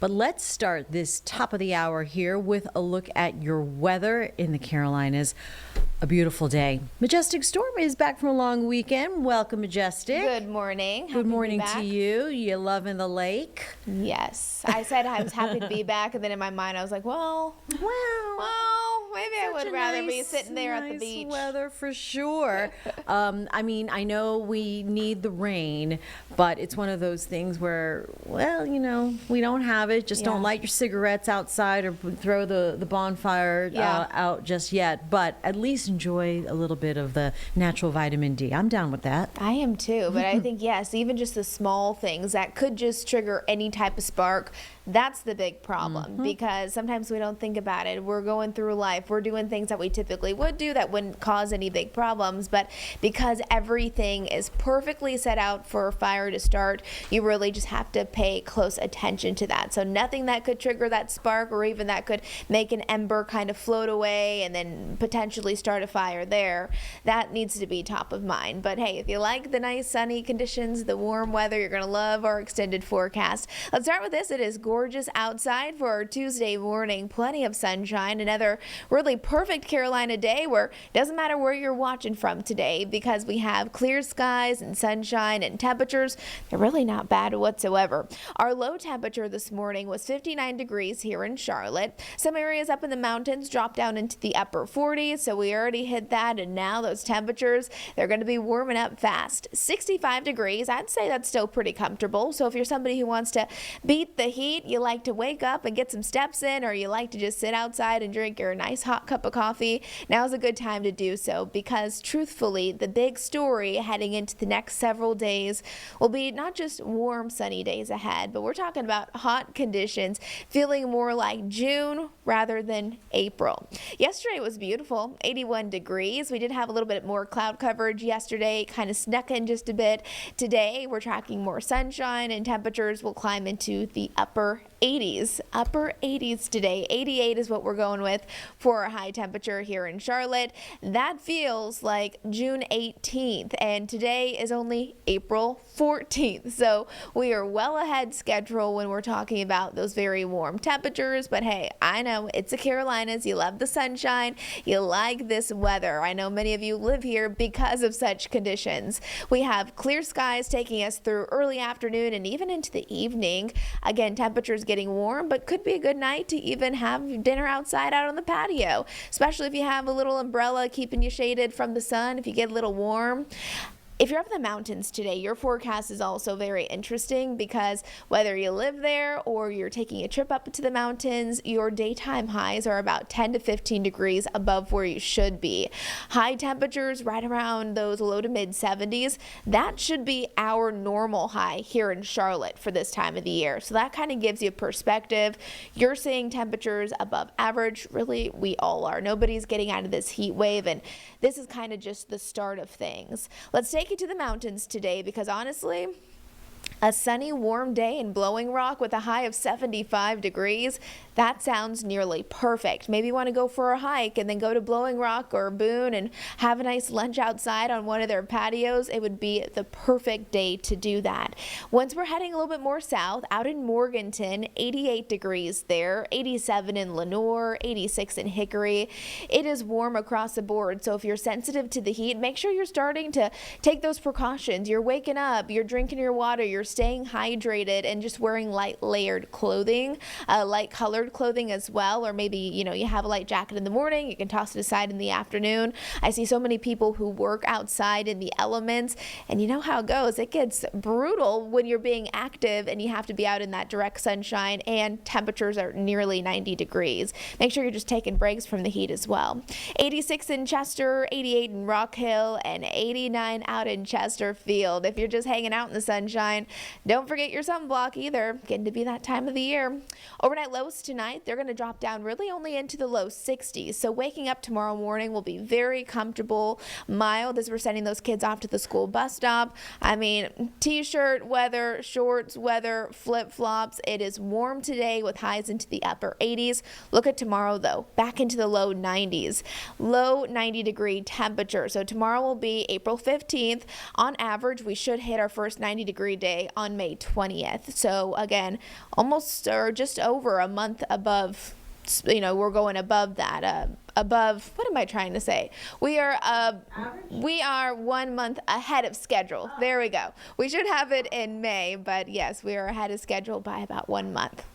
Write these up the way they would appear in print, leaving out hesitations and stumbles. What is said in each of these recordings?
But let's start this top of the hour here with a look at your weather in the Carolinas. A beautiful day. Majestic Storm is back from a long weekend. Welcome, Majestic. Good morning. Good morning to you. You loving the lake? Yes. I said I was happy to be back, and then in my mind I was like, well, maybe I would rather be sitting there at the beach. Weather for sure. I know we need the rain, but it's one of those things where, we don't have it. Just don't light your cigarettes outside or throw the bonfire out just yet. But at least enjoy a little bit of the natural vitamin D. I'm down with that. I am too, but I think, yes, even just the small things that could just trigger any type of spark, that's the big problem, because sometimes we don't think about it. We're going through life. We're doing things that we typically would do that wouldn't cause any big problems, but because everything is perfectly set out for a fire to start, you really just have to pay close attention to that. So nothing that could trigger that spark or even that could make an ember kind of float away and then potentially start a fire there, that needs to be top of mind. But hey, if you like the nice sunny conditions, the warm weather, you're going to love our extended forecast. Let's start with this. It is gorgeous outside for our Tuesday morning. Plenty of sunshine. Another really perfect Carolina day where it doesn't matter where you're watching from today, because we have clear skies and sunshine, and temperatures, they're really not bad whatsoever. Our low temperature this morning was 59 degrees here in Charlotte. Some areas up in the mountains dropped down into the upper 40s, so we already hit that, and now those temperatures, they're going to be warming up fast. 65 degrees, I'd say that's still pretty comfortable. So if you're somebody who wants to beat the heat, you like to wake up and get some steps in, or you like to just sit outside and drink your nice hot cup of coffee, now's a good time to do so, because truthfully, the big story heading into the next several days will be not just warm, sunny days ahead, but we're talking about hot conditions, feeling more like June rather than April. Yesterday was beautiful, 81 degrees. We did have a little bit more cloud coverage yesterday, kind of snuck in just a bit. Today, we're tracking more sunshine, and temperatures will climb into the upper 80s. Upper 80s today. 88 is what we're going with for a high temperature here in Charlotte. That feels like June 18th, and today is only April 14th. So we are well ahead schedule when we're talking about those very warm temperatures. But hey, I know it's the Carolinas. You love the sunshine. You like this weather. I know many of you live here because of such conditions. We have clear skies taking us through early afternoon and even into the evening. Again, temperatures getting warm, but could be a good night to even have dinner outside out on the patio, especially if you have a little umbrella keeping you shaded from the sun if you get a little warm. If you're up in the mountains today, your forecast is also very interesting, because whether you live there or you're taking a trip up to the mountains, your daytime highs are about 10 to 15 degrees above where you should be. High temperatures right around those low to mid 70s. That should be our normal high here in Charlotte for this time of the year. So that kind of gives you perspective. You're seeing temperatures above average. Really, we all are. Nobody's getting out of this heat wave, and this is kind of just the start of things. Let's take you to the mountains today, because honestly, a sunny, warm day in Blowing Rock with a high of 75 degrees. That sounds nearly perfect. Maybe you want to go for a hike and then go to Blowing Rock or Boone and have a nice lunch outside on one of their patios. It would be the perfect day to do that. Once we're heading a little bit more south, out in Morganton, 88 degrees there, 87 in Lenoir, 86 in Hickory. It is warm across the board, so if you're sensitive to the heat, make sure you're starting to take those precautions. You're waking up, you're drinking your water, you're staying hydrated, and just wearing light layered clothing, light colored clothing as well, or maybe you have a light jacket in the morning, you can toss it aside in the afternoon. I see so many people who work outside in the elements, and you know how it goes. It gets brutal when you're being active and you have to be out in that direct sunshine, and temperatures are nearly 90 degrees. Make sure you're just taking breaks from the heat as well. 86 in Chester, 88 in Rock Hill, and 89 out in Chesterfield. If you're just hanging out in the sunshine, don't forget your sunblock either. Getting to be that time of the year. Overnight lows tonight, they're going to drop down really only into the low 60s. So waking up tomorrow morning will be very comfortable, mild as we're sending those kids off to the school bus stop. I mean, t-shirt weather, shorts weather, flip-flops. It is warm today with highs into the upper 80s. Look at tomorrow though, back into the low 90s. Low 90-degree temperature. So tomorrow will be April 15th. On average, we should hit our first 90-degree day Friday on May 20th. So again, almost or just over a month above, we're going above that, what am I trying to say? We are 1 month ahead of schedule. There we go. We should have it in May, but yes, we are ahead of schedule by about 1 month.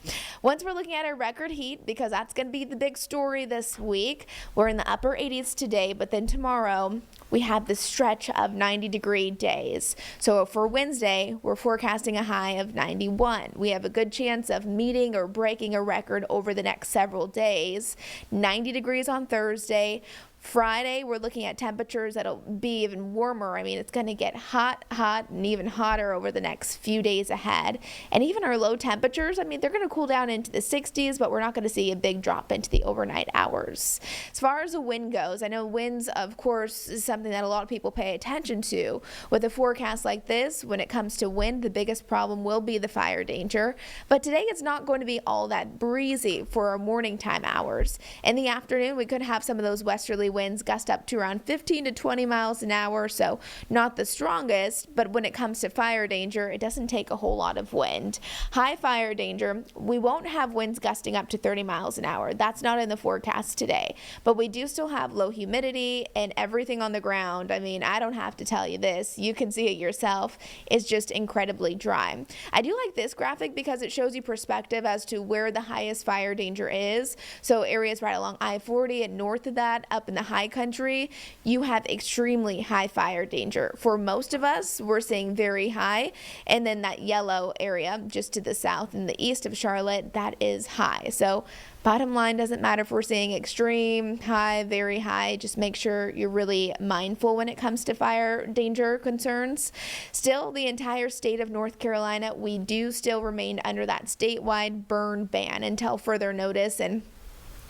Once we're looking at our record heat, because that's going to be the big story this week, we're in the upper 80s today, but then tomorrow we have this stretch of 90-degree days. So for Wednesday, we're forecasting a high of 91. We have a good chance of meeting or breaking a record over the next several days. 90 degrees on Thursday. Friday, we're looking at temperatures that'll be even warmer. I mean, it's going to get hot, and even hotter over the next few days ahead. And even our low temperatures, I mean, they're going to cool down into the 60s, but we're not going to see a big drop into the overnight hours. As far as the wind goes, I know winds, of course, is something that a lot of people pay attention to. With a forecast like this, when it comes to wind, the biggest problem will be the fire danger. But today, it's not going to be all that breezy for our morning time hours. In the afternoon, we could have some of those westerly winds gust up to around 15 to 20 miles an hour, so not the strongest, but when it comes to fire danger, it doesn't take a whole lot of wind. High fire danger, we won't have winds gusting up to 30 miles an hour. That's not in the forecast today, but we do still have low humidity and everything on the ground. I mean, I don't have to tell you this. You can see it yourself. It's just incredibly dry. I do like this graphic because it shows you perspective as to where the highest fire danger is. So areas right along I-40 and north of that, up in the high country, you have extremely high fire danger. For most of us, we're seeing very high, and then that yellow area just to the south and the east of Charlotte, that is high. So bottom line, doesn't matter if we're seeing extreme, high, very high, just make sure you're really mindful when it comes to fire danger concerns. Still, the entire state of North Carolina, we do still remain under that statewide burn ban until further notice. And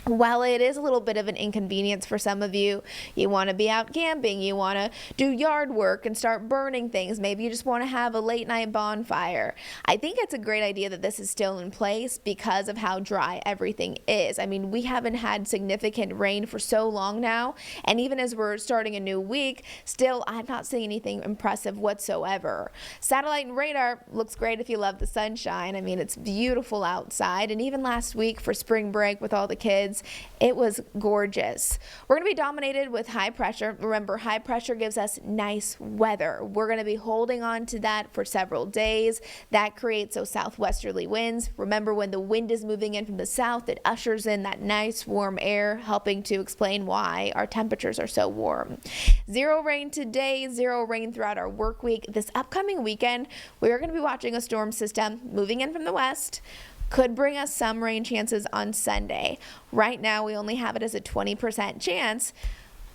while it is a little bit of an inconvenience for some of you, you want to be out camping, you want to do yard work and start burning things, maybe you just want to have a late night bonfire. I think it's a great idea that this is still in place because of how dry everything is. I mean, we haven't had significant rain for so long now, and even as we're starting a new week, still I'm not seeing anything impressive whatsoever. Satellite and radar looks great if you love the sunshine. I mean, it's beautiful outside, and even last week for spring break with all the kids, it was gorgeous. We're going to be dominated with high pressure. Remember, high pressure gives us nice weather. We're going to be holding on to that for several days. That creates those southwesterly winds. Remember, when the wind is moving in from the south, it ushers in that nice warm air, helping to explain why our temperatures are so warm. Zero rain today, zero rain throughout our work week. This upcoming weekend, we're going to be watching a storm system moving in from the west. Could bring us some rain chances on Sunday. Right now, we only have it as a 20% chance.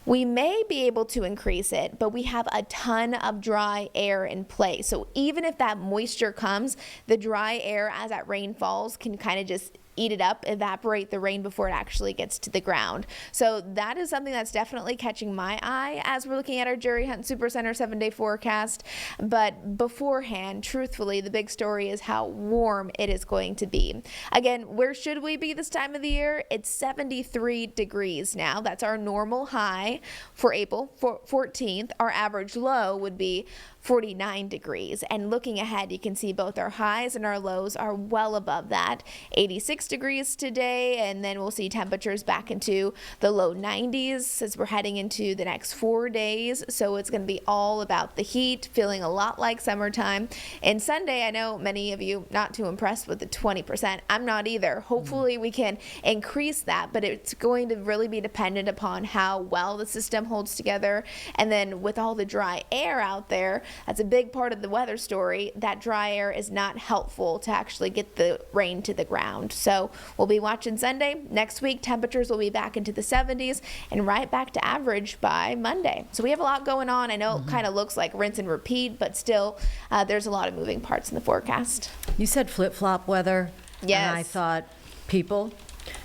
We may be able to increase it, but we have a ton of dry air in place. So even if that moisture comes, the dry air as that rain falls can kind of just eat it up, evaporate the rain before it actually gets to the ground. So that is something that's definitely catching my eye as we're looking at our Jerry Hunt Supercenter 7-day forecast. But beforehand, truthfully, the big story is how warm it is going to be. Again, where should we be this time of the year? It's 73 degrees now. That's our normal high for April 14th. Our average low would be 49 degrees. And looking ahead, you can see both our highs and our lows are well above that. 86 degrees today, and then we'll see temperatures back into the low 90s as we're heading into the next 4 days. So it's going to be all about the heat, feeling a lot like summertime. And Sunday, I know many of you not too impressed with the 20%. I'm not either. Hopefully we can increase that, but it's going to really be dependent upon how well the system holds together. And then with all the dry air out there, that's a big part of the weather story. That dry air is not helpful to actually get the rain to the ground. So we'll be watching Sunday. Next week, temperatures will be back into the 70s and right back to average by Monday. So we have a lot going on. I know it kind of looks like rinse and repeat, but still, there's a lot of moving parts in the forecast. You said flip-flop weather. Yes. And I thought, people,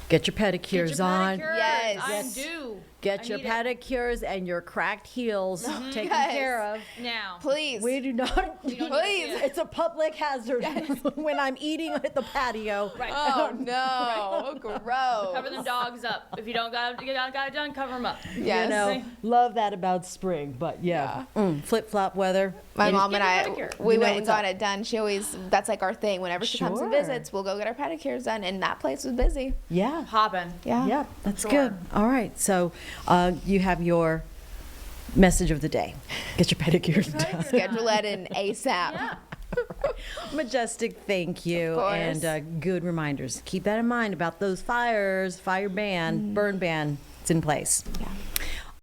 get your pedicures on. Yes. I'm due. Get your need it. pedicures and your cracked heels taken Yes. care of. Now. Please. We do not. don't need to Please. see it. It's a public hazard when I'm eating at the patio. Right. Oh no, gross. Cover them dogs up. If you don't got it done, cover them up. Yes. You know, love that about spring, but flip flop weather. My mom and Get a I, pedicure. we You know went and what's got up. it done. She always, that's like our thing. Whenever she comes and Sure. visits, we'll go get our pedicures done, and that place was busy. Yeah. Hopping. Yeah. Yeah, that's Sure. good. All right, so you have your message of the day. Get your pedicures done. Schedule that in ASAP. Yeah. Majestic, thank you. Of course. And good reminders. Keep that in mind about those fires, fire ban, burn ban. It's in place. Yeah.